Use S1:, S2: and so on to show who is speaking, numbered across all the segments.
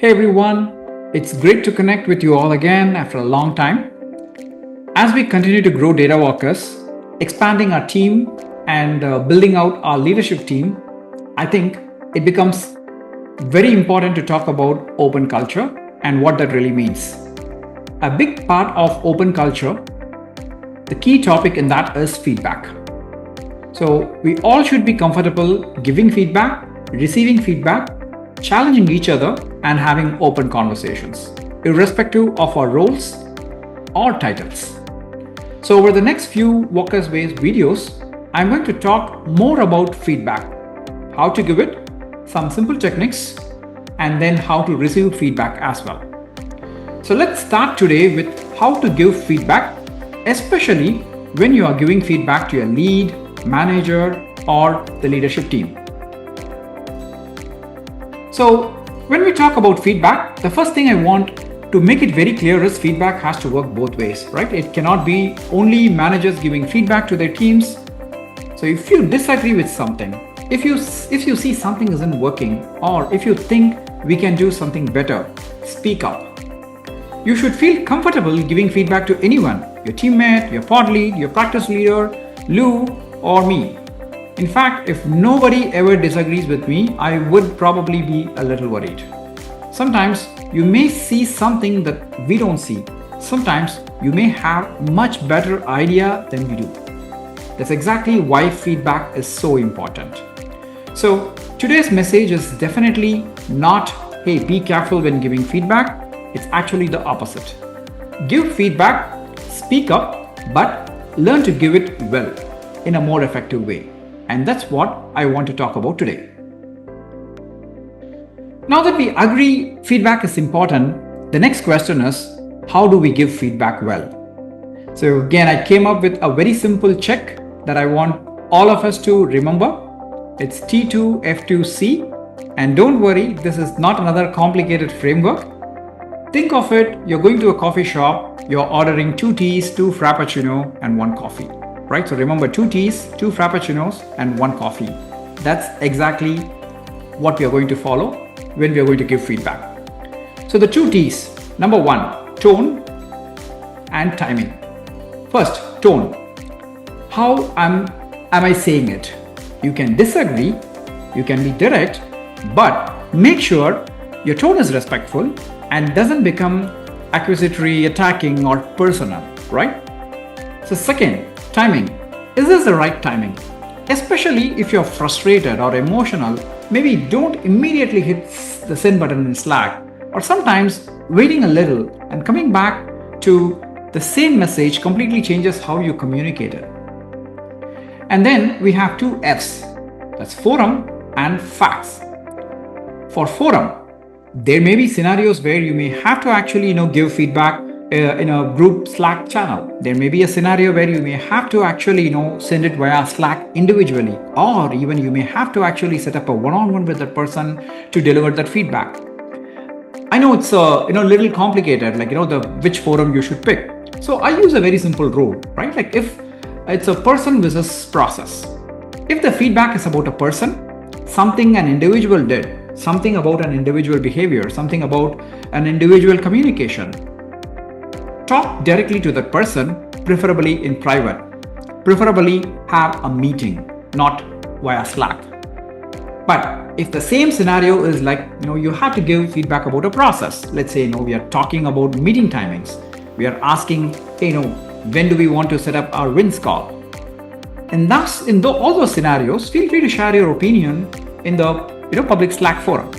S1: Hey everyone, it's great to connect with you all again after a long time. As we continue to grow DataWalkers, expanding our team and building out our leadership team, I think it becomes very important to talk about open culture and what that really means. A big part of open culture, the key topic in that is feedback. So we all should be comfortable giving feedback, receiving feedback, challenging each other, and having open conversations, irrespective of our roles or titles. So over the next few WalkersWay videos, I'm going to talk more about feedback, how to give it, some simple techniques, and then how to receive feedback as well. So let's start today with how to give feedback, especially when you are giving feedback to your lead, manager, or the leadership team. So when we talk about feedback, the first thing I want to make it very clear is feedback has to work both ways, right? It cannot be only managers giving feedback to their teams. So if you disagree with something, if you see something isn't working, or if you think we can do something better, speak up. You should feel comfortable giving feedback to anyone, your teammate, your pod lead, your practice leader, Lou, or me. In fact, if nobody ever disagrees with me, I would probably be a little worried. Sometimes you may see something that we don't see. Sometimes you may have much better idea than we do. That's exactly why feedback is so important. So today's message is definitely not, hey, be careful when giving feedback. It's actually the opposite. Give feedback, speak up, but learn to give it well in a more effective way. And that's what I want to talk about today. Now that we agree feedback is important, the next question is, how do we give feedback well? So again, I came up with a very simple check that I want all of us to remember. It's T²F²C. And don't worry, this is not another complicated framework. Think of it, you're going to a coffee shop, you're ordering 2 teas, 2 frappuccino, and 1 coffee. Right? So remember, 2 teas, 2 frappuccinos, and 1 coffee. That's exactly what we are going to follow when we are going to give feedback. So the 2 T's, number 1, tone and timing. First, tone. How am I saying it? You can disagree, you can be direct, but make sure your tone is respectful and doesn't become accusatory, attacking, or personal, right? So second, timing. Is this the right timing? Especially if you're frustrated or emotional, maybe don't immediately hit the send button in Slack, or sometimes waiting a little and coming back to the same message completely changes how you communicate it. And then we have 2 F's. That's forum and facts. For forum, there may be scenarios where you may have to actually give feedback in a group Slack channel. There may be a scenario where you may have to actually send it via Slack individually, or even you may have to actually set up a one-on-one with that person to deliver that feedback. I know it's little complicated, like which forum you should pick. So I use a very simple rule, right? Like if it's a person versus process. If the feedback is about a person, something an individual did, something about an individual behavior, something about an individual communication, talk directly to that person, preferably in private. Preferably have a meeting, not via Slack. But if the same scenario is like, you have to give feedback about a process. Let's say, we are talking about meeting timings. We are asking, hey, when do we want to set up our wins call? And thus, in all those scenarios, feel free to share your opinion in the public Slack forum.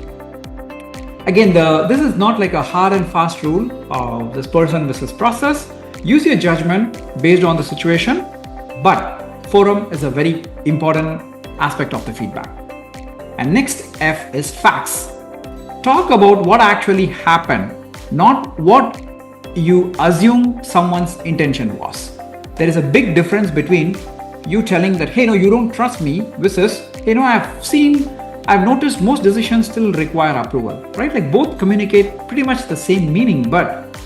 S1: Again, this is not like a hard and fast rule of this person versus process. Use your judgment based on the situation, but forum is a very important aspect of the feedback. And next F is facts. Talk about what actually happened, not what you assume someone's intention was. There is a big difference between you telling that, hey, no, you don't trust me, versus, hey, no, I've noticed most decisions still require approval, right? Like both communicate pretty much the same meaning, but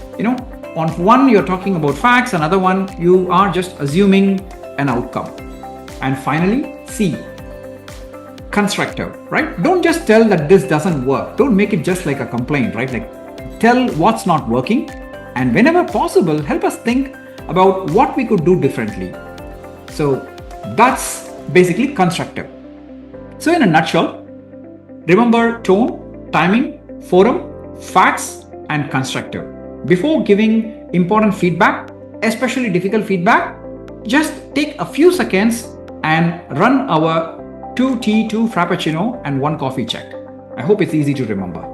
S1: on one you're talking about facts, another one you are just assuming an outcome. And finally, C. constructive, right? Don't just tell that this doesn't work. Don't make it just like a complaint, right? Like tell what's not working, and whenever possible, help us think about what we could do differently. So that's basically constructive. So in a nutshell, remember tone, timing, forum, facts, and constructive. Before giving important feedback, especially difficult feedback, just take a few seconds and run our 2 tea, 2 frappuccino, and 1 coffee check. I hope it's easy to remember.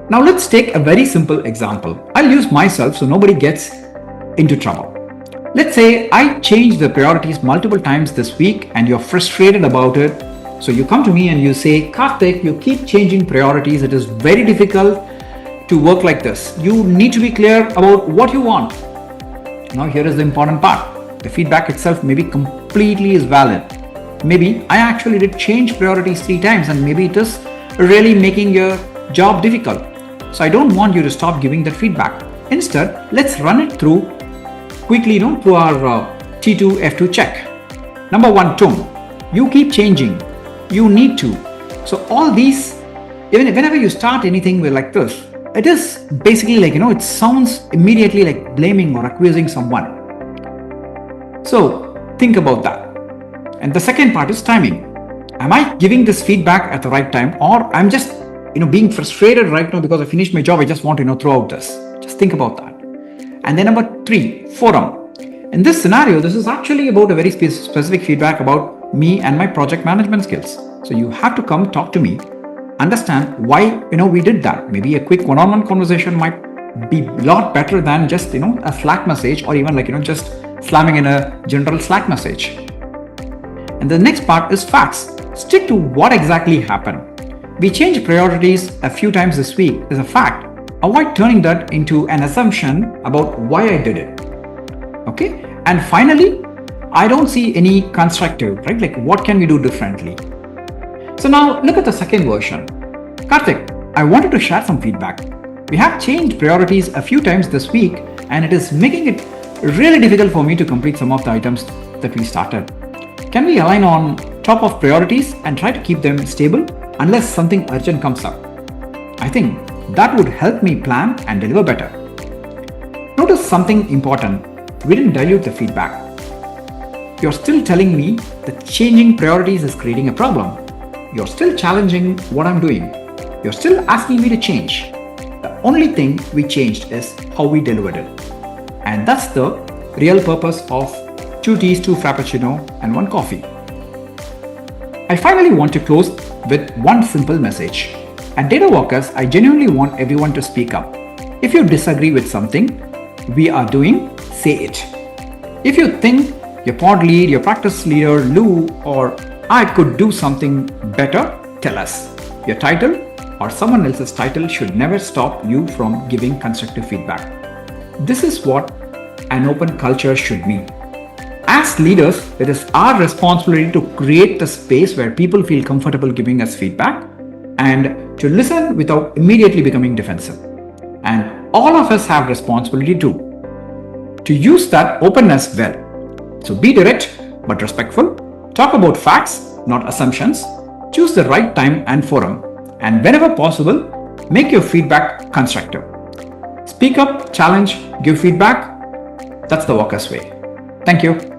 S1: Now let's take a very simple example. I'll use myself so nobody gets into trouble. Let's say I changed the priorities multiple times this week and you're frustrated about it. So you come to me and you say, Karthik, you keep changing priorities. It is very difficult to work like this. You need to be clear about what you want. Now here is the important part. The feedback itself maybe completely is valid. Maybe I actually did change priorities 3 times and maybe it is really making your job difficult. So I don't want you to stop giving that feedback. Instead, let's run it through quickly through our T²F²C check. Number 1, tone. You keep changing. You need to. So all these, whenever you start anything with like this, it is basically like, it sounds immediately like blaming or accusing someone. So think about that. And the second part is timing. Am I giving this feedback at the right time, or I'm just, being frustrated right now because I finished my job. I just want to, throw out this. Just think about that. And then number 3, forum. In this scenario, this is actually about a very specific feedback about me and my project management skills. So you have to come talk to me, understand why, we did that. Maybe a quick one-on-one conversation might be a lot better than just, a Slack message, or even like, just slamming in a general Slack message. And the next part is facts. Stick to what exactly happened. We changed priorities a few times this week is a fact. Avoid turning that into an assumption about why I did it. Okay? And finally, I don't see any constructive, right? Like what can we do differently? So now look at the second version. Karthik, I wanted to share some feedback. We have changed priorities a few times this week and it is making it really difficult for me to complete some of the items that we started. Can we align on top of priorities and try to keep them stable unless something urgent comes up? I think that would help me plan and deliver better. Notice something important. We didn't dilute the feedback. You're still telling me that changing priorities is creating a problem. You're still challenging what I'm doing. You're still asking me to change. The only thing we changed is how we delivered it. And that's the real purpose of 2 teas, 2 frappuccino, and 1 coffee. I finally want to close with one simple message. At DataWalkers, I genuinely want everyone to speak up. If you disagree with something we are doing, say it. If you think your pod lead, your practice leader, Lou, or I could do something better, tell us. Your title or someone else's title should never stop you from giving constructive feedback. This is what an open culture should be. As leaders, it is our responsibility to create the space where people feel comfortable giving us feedback and to listen without immediately becoming defensive. And all of us have responsibility too, to use that openness well. So be direct but respectful, talk about facts, not assumptions, choose the right time and forum, and whenever possible, make your feedback constructive. Speak up, challenge, give feedback. That's the Walkers way. Thank you.